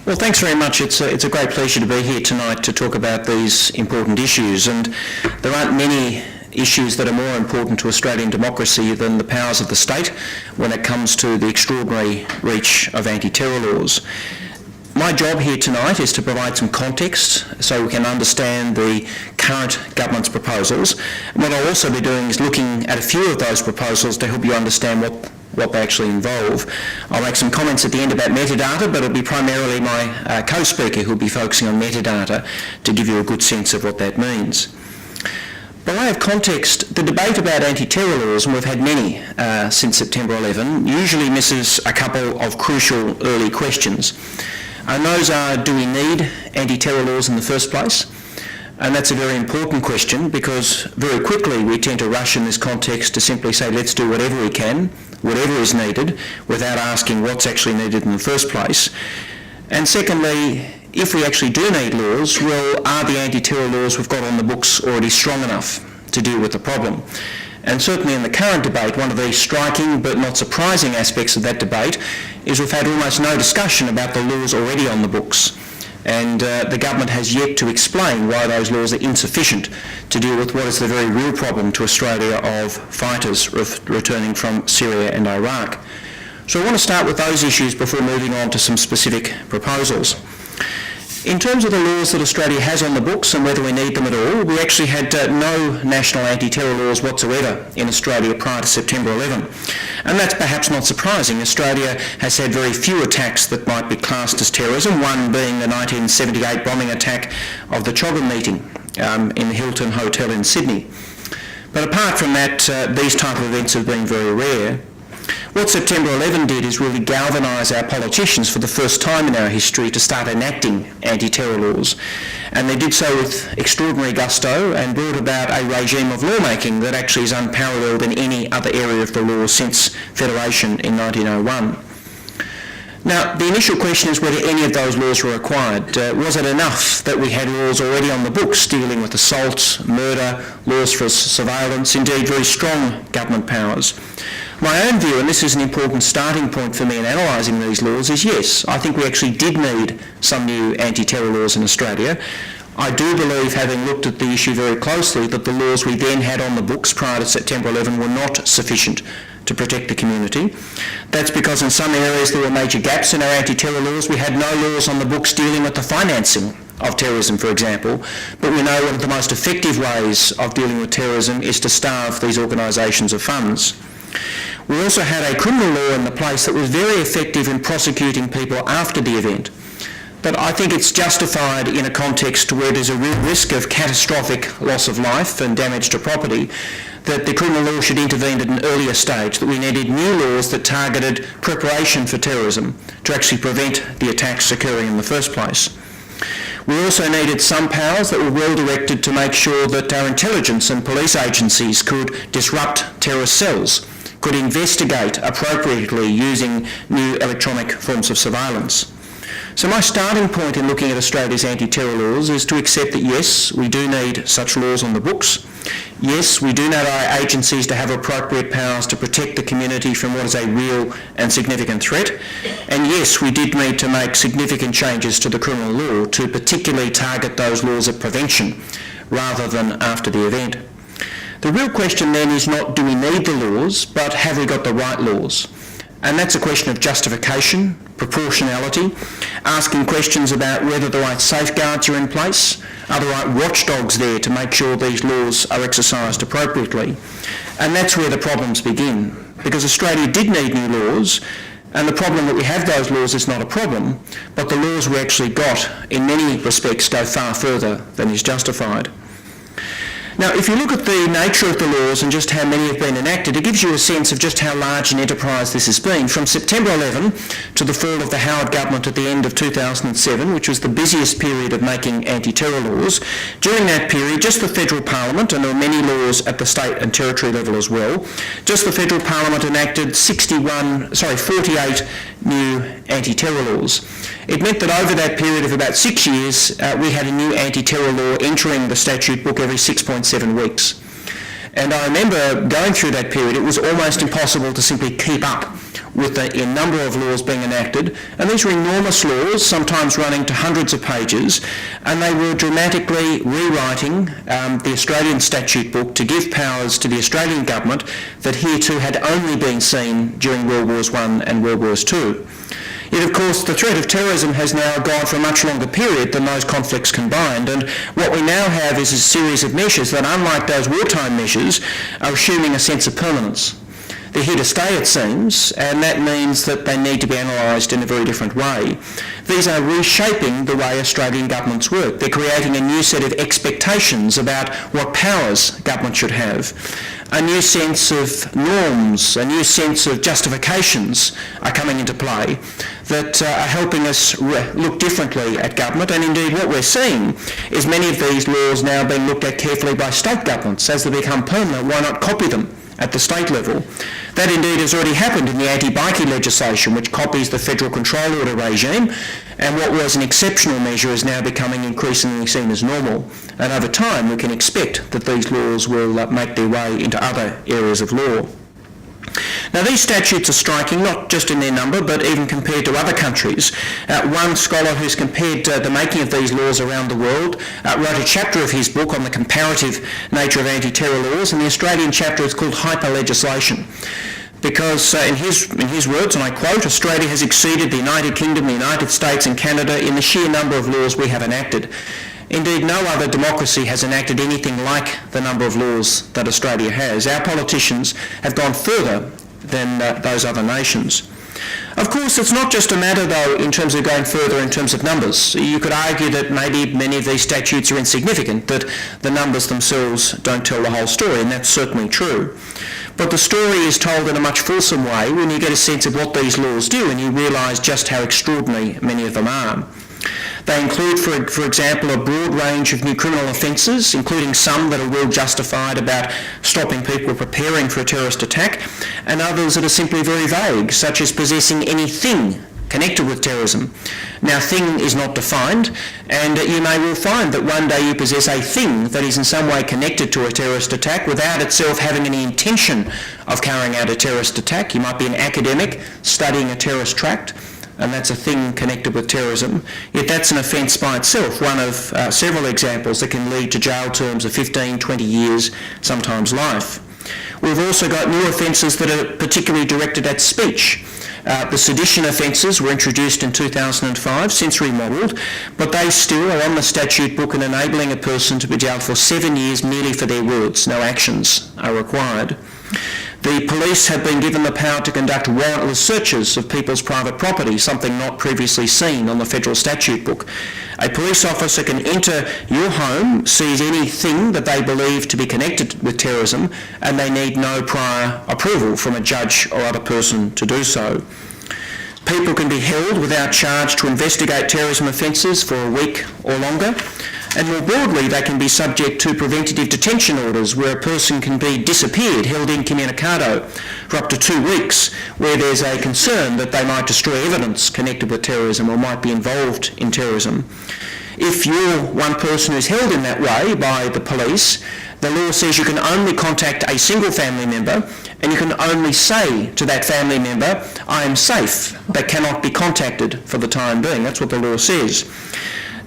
Well, thanks very much. It's a great pleasure to be here tonight to talk about these important issues, and there aren't many issues that are more important to Australian democracy than the powers of the state when it comes to the extraordinary reach of anti-terror laws. My job here tonight is to provide some context so we can understand the current government's proposals. And what I'll also be doing is looking at a few of those proposals to help you understand what they actually involve. I'll make some comments at the end about metadata, but it'll be primarily my co-speaker who'll be focusing on metadata to give you a good sense of what that means. By way of context, the debate about anti-terror laws, and we've had many since September 11, usually misses a couple of crucial early questions. And those are, do we need anti-terror laws in the first place? And that's a very important question because very quickly we tend to rush in this context to simply say let's do whatever we can, whatever is needed, without asking what's actually needed in the first place. And secondly, if we actually do need laws, well, are the anti-terror laws we've got on the books already strong enough to deal with the problem? And certainly in the current debate, one of the striking but not surprising aspects of that debate is we've had almost no discussion about the laws already on the books. And the government has yet to explain why those laws are insufficient to deal with what is the very real problem to Australia of fighters returning from Syria and Iraq. So I want to start with those issues before moving on to some specific proposals. In terms of the laws that Australia has on the books and whether we need them at all, we actually had no national anti-terror laws whatsoever in Australia prior to September 11. And that's perhaps not surprising. Australia has had very few attacks that might be classed as terrorism, one being the 1978 bombing attack of the Tobin meeting in the Hilton Hotel in Sydney. But apart from that, these type of events have been very rare. What September 11 did is really galvanise our politicians for the first time in our history to start enacting anti-terror laws. And they did so with extraordinary gusto and brought about a regime of lawmaking that actually is unparalleled in any other area of the law since Federation in 1901. Now, the initial question is whether any of those laws were required. Was it enough that we had laws already on the books dealing with assault, murder, laws for surveillance, indeed very strong government powers? My own view, and this is an important starting point for me in analysing these laws, is yes, I think we actually did need some new anti-terror laws in Australia. I do believe, having looked at the issue very closely, that the laws we then had on the books prior to September 11 were not sufficient to protect the community. That's because in some areas there were major gaps in our anti-terror laws. We had no laws on the books dealing with the financing of terrorism, for example, but we know one of the most effective ways of dealing with terrorism is to starve these organisations of funds. We also had a criminal law in the place that was very effective in prosecuting people after the event. But I think it's justified in a context where there's a real risk of catastrophic loss of life and damage to property, that the criminal law should intervene at an earlier stage, that we needed new laws that targeted preparation for terrorism to actually prevent the attacks occurring in the first place. We also needed some powers that were well directed to make sure that our intelligence and police agencies could disrupt terrorist cells, could investigate appropriately using new electronic forms of surveillance. So my starting point in looking at Australia's anti-terror laws is to accept that yes, we do need such laws on the books. Yes, we do need our agencies to have appropriate powers to protect the community from what is a real and significant threat. And yes, we did need to make significant changes to the criminal law to particularly target those laws of prevention rather than after the event. The real question then is not do we need the laws, but have we got the right laws? And that's a question of justification, proportionality, asking questions about whether the right safeguards are in place, are the right watchdogs there to make sure these laws are exercised appropriately. And that's where the problems begin, because Australia did need new laws, and the problem that we have those laws is not a problem, but the laws we actually got in many respects go far further than is justified. Now, if you look at the nature of the laws and just how many have been enacted, it gives you a sense of just how large an enterprise this has been. From September 11 to the fall of the Howard government at the end of 2007, which was the busiest period of making anti-terror laws, during that period, just the federal parliament, and there were many laws at the state and territory level as well, just the federal parliament enacted 48 new anti-terror laws. It meant that over that period of about 6 years, we had a new anti-terror law entering the statute book every 6.7 weeks. And I remember going through that period, it was almost impossible to simply keep up with the number of laws being enacted, and these were enormous laws, sometimes running to hundreds of pages, and they were dramatically rewriting the Australian statute book to give powers to the Australian government that hereto had only been seen during World Wars I and World Wars II. Yet, of course, the threat of terrorism has now gone for a much longer period than those conflicts combined, and what we now have is a series of measures that, unlike those wartime measures, are assuming a sense of permanence. They're here to stay, it seems, and that means that they need to be analysed in a very different way. These are reshaping the way Australian governments work. They're creating a new set of expectations about what powers government should have. A new sense of norms, a new sense of justifications are coming into play that are helping us look differently at government, and indeed what we're seeing is many of these laws now being looked at carefully by state governments. As they become permanent, why not copy them at the state level? That indeed has already happened in the anti-bikie legislation, which copies the federal control order regime, and what was an exceptional measure is now becoming increasingly seen as normal. And over time we can expect that these laws will make their way into other areas of law. Now, these statutes are striking, not just in their number, but even compared to other countries. One scholar who's compared the making of these laws around the world wrote a chapter of his book on the comparative nature of anti-terror laws, and the Australian chapter is called Hyper-Legislation. Because, in his words, and I quote, Australia has exceeded the United Kingdom, the United States and Canada in the sheer number of laws we have enacted. Indeed, no other democracy has enacted anything like the number of laws that Australia has. Our politicians have gone further than those other nations. Of course, it's not just a matter, though, in terms of going further in terms of numbers. You could argue that maybe many of these statutes are insignificant, that the numbers themselves don't tell the whole story, and that's certainly true. But the story is told in a much fulsome way when you get a sense of what these laws do and you realise just how extraordinary many of them are. They include, for example, a broad range of new criminal offences, including some that are well justified about stopping people preparing for a terrorist attack, and others that are simply very vague, such as possessing anything connected with terrorism. Now, thing is not defined, and you may well find that one day you possess a thing that is in some way connected to a terrorist attack without itself having any intention of carrying out a terrorist attack. You might be an academic studying a terrorist tract, and that's a thing connected with terrorism, yet that's an offence by itself, one of several examples that can lead to jail terms of 15, 20 years, sometimes life. We've also got new offences that are particularly directed at speech. The sedition offences were introduced in 2005, since remodelled, but they still are on the statute book and enabling a person to be jailed for 7 years merely for their words. No actions are required. The police have been given the power to conduct warrantless searches of people's private property, something not previously seen on the federal statute book. A police officer can enter your home, seize anything that they believe to be connected with terrorism, and they need no prior approval from a judge or other person to do so. People can be held without charge to investigate terrorism offences for a week or longer. And more broadly, they can be subject to preventative detention orders where a person can be disappeared, held incommunicado for up to 2 weeks, where there's a concern that they might destroy evidence connected with terrorism or might be involved in terrorism. If you're one person who's held in that way by the police, the law says you can only contact a single family member, and you can only say to that family member, I am safe, but cannot be contacted for the time being. That's what the law says.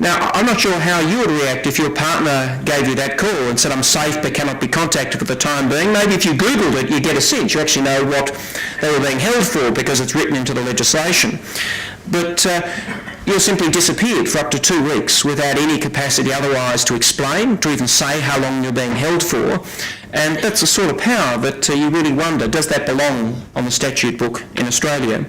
Now, I'm not sure how you would react if your partner gave you that call and said, I'm safe but cannot be contacted for the time being. Maybe if you Googled it, you get a sense. You actually know what they were being held for because it's written into the legislation. But you're simply disappeared for up to 2 weeks without any capacity otherwise to explain, to even say how long you're being held for. And that's the sort of power that you really wonder, does that belong on the statute book in Australia?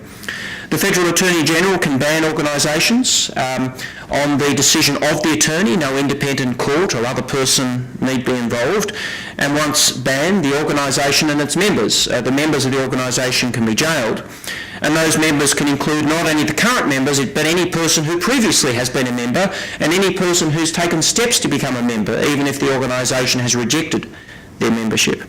The Federal Attorney General can ban organisations on the decision of the attorney. No independent court or other person need be involved. And once banned, the organisation and its members, the members of the organisation can be jailed. And those members can include not only the current members, but any person who previously has been a member and any person who's taken steps to become a member, even if the organisation has rejected their membership.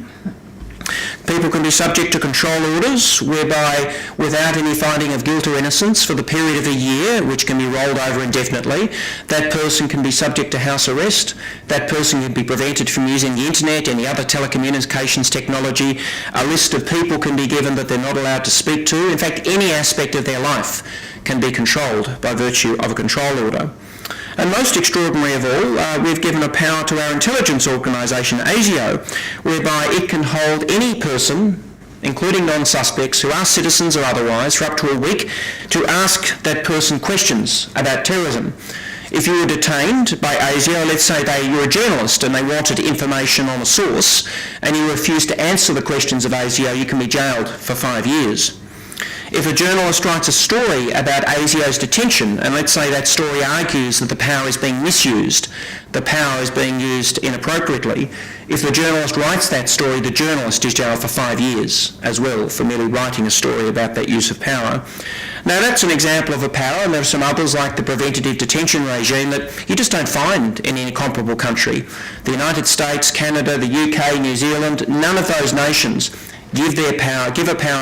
People can be subject to control orders whereby, without any finding of guilt or innocence for the period of a year, which can be rolled over indefinitely, that person can be subject to house arrest. That person can be prevented from using the internet, any other telecommunications technology. A list of people can be given that they're not allowed to speak to. In fact, any aspect of their life can be controlled by virtue of a control order. And most extraordinary of all, we've given a power to our intelligence organisation, ASIO, whereby it can hold any person, including non-suspects, who are citizens or otherwise, for up to a week, to ask that person questions about terrorism. If you were detained by ASIO, let's say you're a journalist and they wanted information on a source, and you refused to answer the questions of ASIO, you can be jailed for 5 years. If a journalist writes a story about ASIO's detention, and let's say that story argues that the power is being misused, the power is being used inappropriately, if the journalist writes that story, the journalist is jailed for 5 years as well for merely writing a story about that use of power. Now that's an example of a power, and there are some others like the preventative detention regime that you just don't find in any comparable country. The United States, Canada, the UK, New Zealand, none of those nations give a power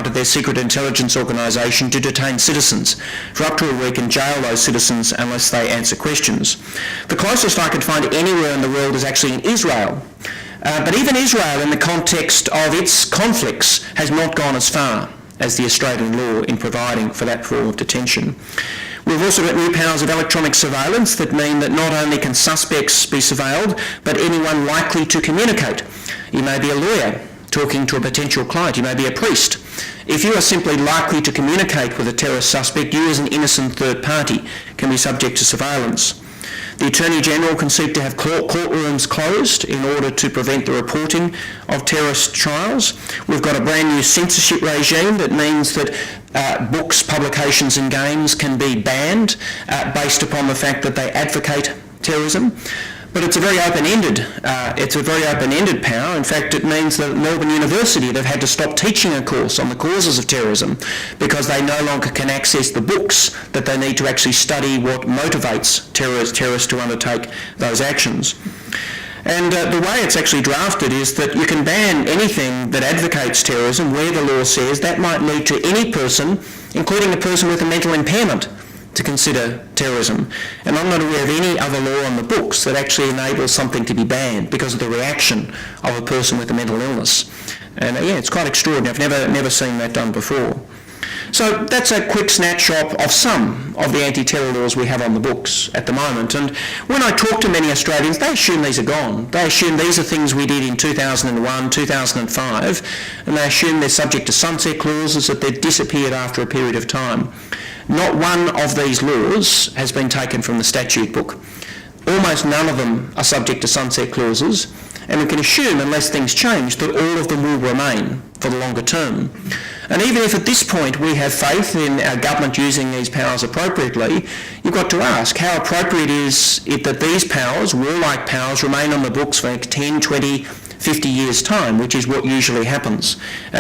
to their secret intelligence organisation to detain citizens for up to a week and jail those citizens unless they answer questions. The closest I could find anywhere in the world is actually in Israel. But even Israel, in the context of its conflicts, has not gone as far as the Australian law in providing for that form of detention. We've also got new powers of electronic surveillance that mean that not only can suspects be surveilled, but anyone likely to communicate. You may be a lawyer talking to a potential client, you may be a priest. If you are simply likely to communicate with a terrorist suspect, you as an innocent third party can be subject to surveillance. The Attorney General can seek to have courtrooms closed in order to prevent the reporting of terrorist trials. We've got a brand new censorship regime that means that books, publications and games can be banned based upon the fact that they advocate terrorism. But it's a very open-ended power. In fact, it means that at Melbourne University they've had to stop teaching a course on the causes of terrorism because they no longer can access the books that they need to actually study what motivates terrorists to undertake those actions. And the way it's actually drafted is that you can ban anything that advocates terrorism where the law says that might lead to any person, including a person with a mental impairment, to consider terrorism. And I'm not aware of any other law on the books that actually enables something to be banned because of the reaction of a person with a mental illness. And it's quite extraordinary. I've never seen that done before. So that's a quick snapshot of some of the anti-terror laws we have on the books at the moment. And when I talk to many Australians, they assume these are gone. They assume these are things we did in 2001, 2005, and they assume they're subject to sunset clauses, that they've disappeared after a period of time. Not one of these laws has been taken from the statute book. Almost none of them are subject to sunset clauses, and we can assume, unless things change, that all of them will remain for the longer term. And even if at this point we have faith in our government using these powers appropriately, you've got to ask how appropriate is it that these powers, warlike powers, remain on the books for 10, 20, 50 years' time, which is what usually happens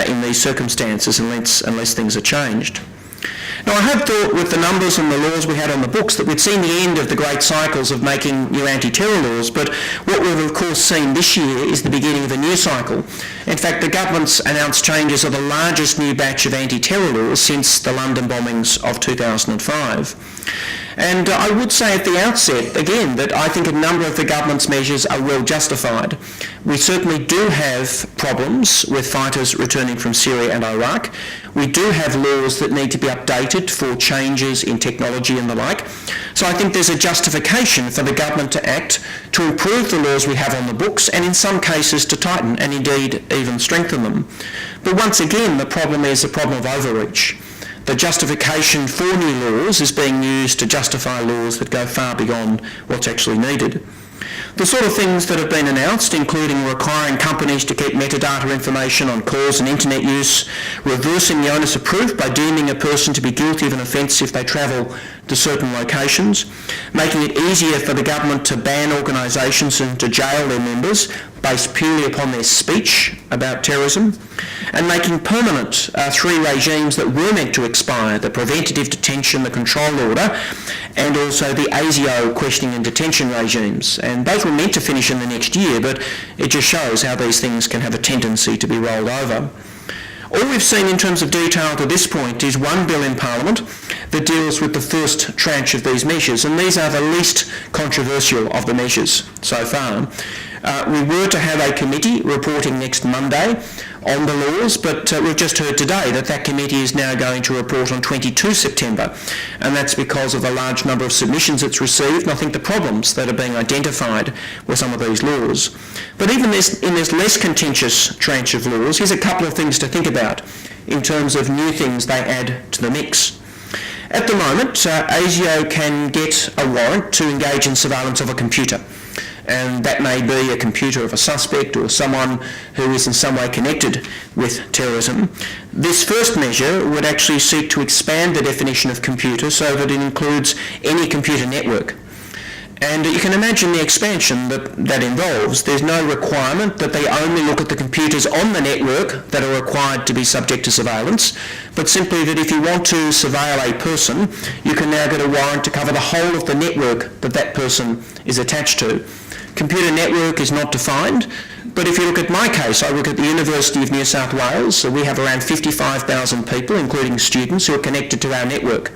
in these circumstances unless things are changed. Now, I had thought with the numbers and the laws we had on the books that we'd seen the end of the great cycles of making new anti-terror laws, but what we've of course seen this year is the beginning of a new cycle. In fact, the government's announced changes are the largest new batch of anti-terror laws since the London bombings of 2005. And I would say at the outset, again, that I think a number of the government's measures are well justified. We certainly do have problems with fighters returning from Syria and Iraq. We do have laws that need to be updated for changes in technology and the like. So I think there's a justification for the government to act to improve the laws we have on the books and in some cases to tighten and indeed even strengthen them. But once again, the problem is the problem of overreach. The justification for new laws is being used to justify laws that go far beyond what's actually needed. The sort of things that have been announced, including requiring companies to keep metadata information on calls and internet use, reversing the onus of proof by deeming a person to be guilty of an offence if they travel to certain locations, making it easier for the government to ban organisations and to jail their members based purely upon their speech about terrorism, and making permanent three regimes that were meant to expire: the preventative detention, the control order, and also the ASIO questioning and detention regimes. And both were meant to finish in the next year, but it just shows how these things can have a tendency to be rolled over. All we've seen in terms of detail to this point is one bill in Parliament that deals with the first tranche of these measures, and these are the least controversial of the measures so far. We were to have a committee reporting next Monday on the laws, but we've just heard today that that committee is now going to report on 22 September, and that's because of the large number of submissions it's received, and I think the problems that are being identified with some of these laws. But even in this less contentious tranche of laws, here's a couple of things to think about in terms of new things they add to the mix. At the moment, ASIO can get a warrant to engage in surveillance of a computer, and that may be a computer of a suspect or someone who is in some way connected with terrorism. This first measure would actually seek to expand the definition of computer so that it includes any computer network. And you can imagine the expansion that involves. There's no requirement that they only look at the computers on the network that are required to be subject to surveillance, but simply that if you want to surveil a person, you can now get a warrant to cover the whole of the network that that person is attached to. Computer network is not defined, but if you look at my case, I work at the University of New South Wales, so we have around 55,000 people, including students, who are connected to our network.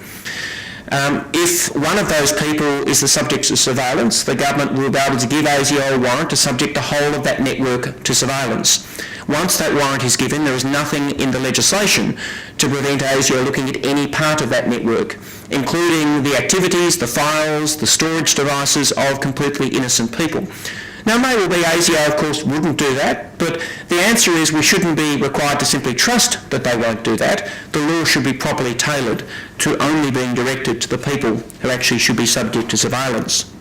If one of those people is the subject of surveillance, the government will be able to give ASIO a warrant to subject the whole of that network to surveillance. Once that warrant is given, there is nothing in the legislation to prevent ASIO looking at any part of that network, including the activities, the files, the storage devices of completely innocent people. Now, it may well be ASIO, of course, wouldn't do that, but the answer is we shouldn't be required to simply trust that they won't do that. The law should be properly tailored to only being directed to the people who actually should be subject to surveillance.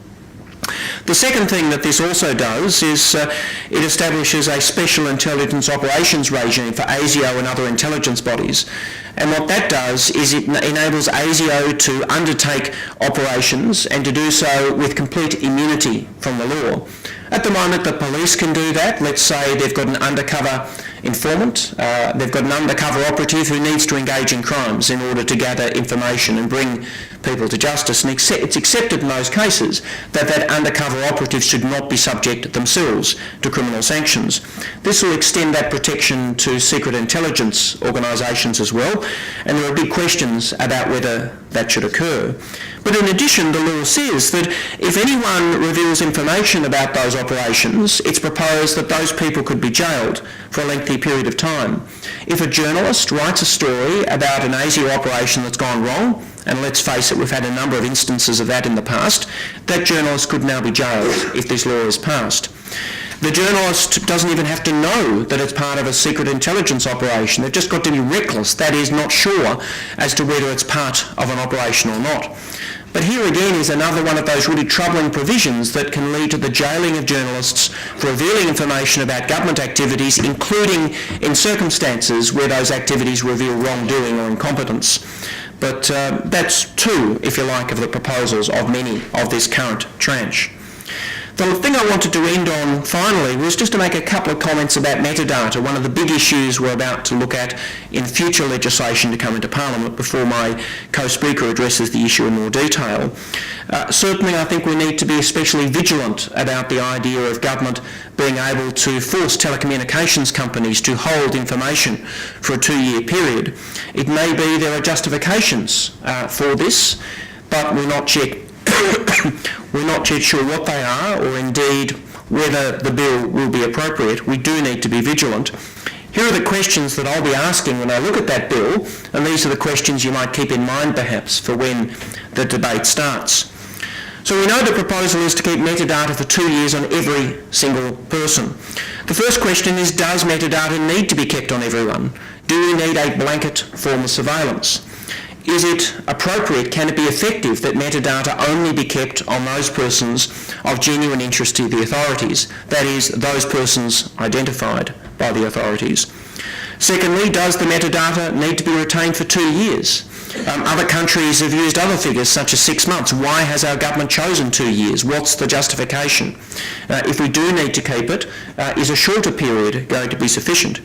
The second thing that this also does is it establishes a special intelligence operations regime for ASIO and other intelligence bodies. And what that does is it enables ASIO to undertake operations and to do so with complete immunity from the law. At the moment, the police can do that. Let's say they've got an undercover informant, they've got an undercover operative who needs to engage in crimes in order to gather information and bring people to justice. And it's accepted in those cases that that undercover operative should not be subject themselves to criminal sanctions. This will extend that protection to secret intelligence organisations as well, and there are big questions about whether that should occur. But in addition, the law says that if anyone reveals information about those operations, it's proposed that those people could be jailed for a lengthy period of time. If a journalist writes a story about an ASIO operation that's gone wrong, and let's face it, we've had a number of instances of that in the past, that journalist could now be jailed if this law is passed. The journalist doesn't even have to know that it's part of a secret intelligence operation. They've just got to be reckless, that is, not sure as to whether it's part of an operation or not. But here again is another one of those really troubling provisions that can lead to the jailing of journalists for revealing information about government activities, including in circumstances where those activities reveal wrongdoing or incompetence. But that's two, if you like, of the proposals of many of this current tranche. The thing I wanted to end on finally was just to make a couple of comments about metadata, one of the big issues we're about to look at in future legislation to come into Parliament before my co-speaker addresses the issue in more detail. Certainly I think we need to be especially vigilant about the idea of government being able to force telecommunications companies to hold information for a 2-year period. It may be there are justifications for this, but we're not yet sure what they are, or indeed whether the bill will be appropriate. We do need to be vigilant. Here are the questions that I'll be asking when I look at that bill, and these are the questions you might keep in mind perhaps for when the debate starts. So we know the proposal is to keep metadata for 2 years on every single person. The first question is, does metadata need to be kept on everyone? Do we need a blanket form of surveillance? Is it appropriate, can it be effective that metadata only be kept on those persons of genuine interest to the authorities, that is, those persons identified by the authorities? Secondly, does the metadata need to be retained for 2 years? Other countries have used other figures such as 6 months. Why has our government chosen 2 years? What's the justification? If we do need to keep it, is a shorter period going to be sufficient?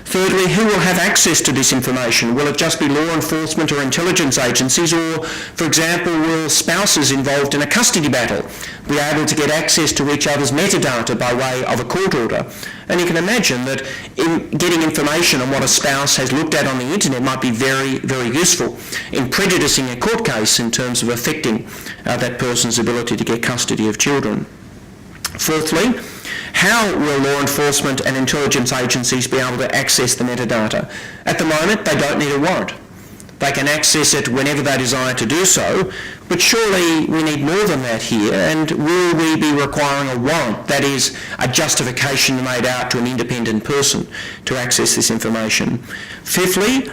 Thirdly, who will have access to this information? Will it just be law enforcement or intelligence agencies, or, for example, will spouses involved in a custody battle be able to get access to each other's metadata by way of a court order? And you can imagine that getting information on what a spouse has looked at on the internet might be very, very useful in prejudicing a court case in terms of affecting that person's ability to get custody of children. Fourthly, how will law enforcement and intelligence agencies be able to access the metadata? At the moment, they don't need a warrant. They can access it whenever they desire to do so, but surely we need more than that here, and will we be requiring a warrant, that is, a justification made out to an independent person to access this information? Fifthly,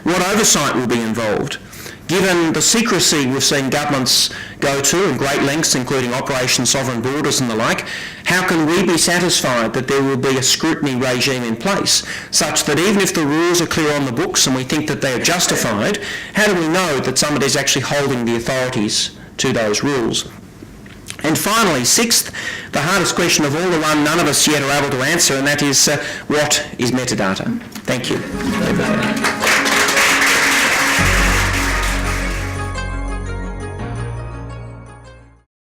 what oversight will be involved? Given the secrecy we've seen governments go to in great lengths, including Operation Sovereign Borders and the like, how can we be satisfied that there will be a scrutiny regime in place such that even if the rules are clear on the books and we think that they are justified, how do we know that somebody is actually holding the authorities to those rules? And finally, sixth, the hardest question of all, the one none of us yet are able to answer, and that is, what is metadata? Thank you.